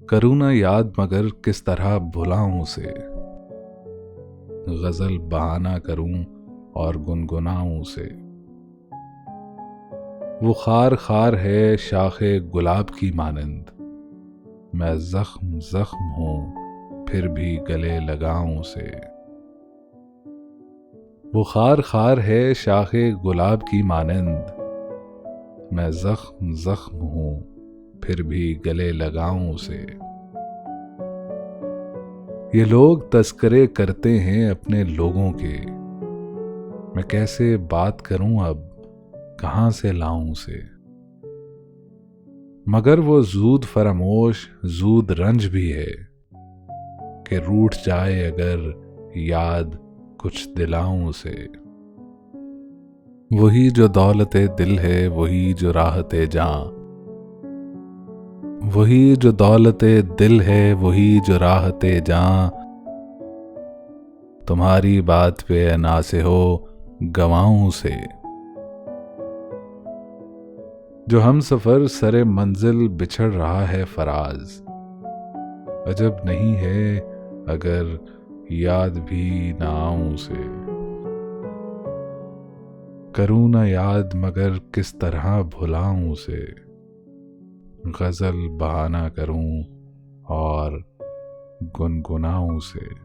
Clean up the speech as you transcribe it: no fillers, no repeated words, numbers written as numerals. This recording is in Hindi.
करूँ ना याद मगर किस तरह भुलाऊं उसे। गजल बहाना करूं और गुनगुनाऊं उसे। वो खार खार है शाखे गुलाब की मानंद, मैं जख्म जख्म हूं फिर भी गले लगाऊं उसे। वो खार खार है शाखे गुलाब की मानंद, मैं जख्म जख्म हूं फिर भी गले लगाऊं उसे। ये लोग तस्करे करते हैं अपने लोगों के, मैं कैसे बात करूं अब कहां से लाऊं उसे। मगर वो जूद फरामोश जूद रंज भी है कि रूठ जाए अगर याद कुछ दिलाऊं उसे। वही जो दौलते दिल है वही जो राहते जां, वही जो दौलते दिल है वही जो राहते जां। तुम्हारी बात पे ना से हो गवाऊं उसे। जो हम सफर सरे मंजिल बिछड़ रहा है फराज, अजब नहीं है अगर याद भी ना आऊं उसे। करूं ना याद मगर किस तरह भुलाऊं उसे। गजल बहाना करूं और गुनगुनाऊं उसे।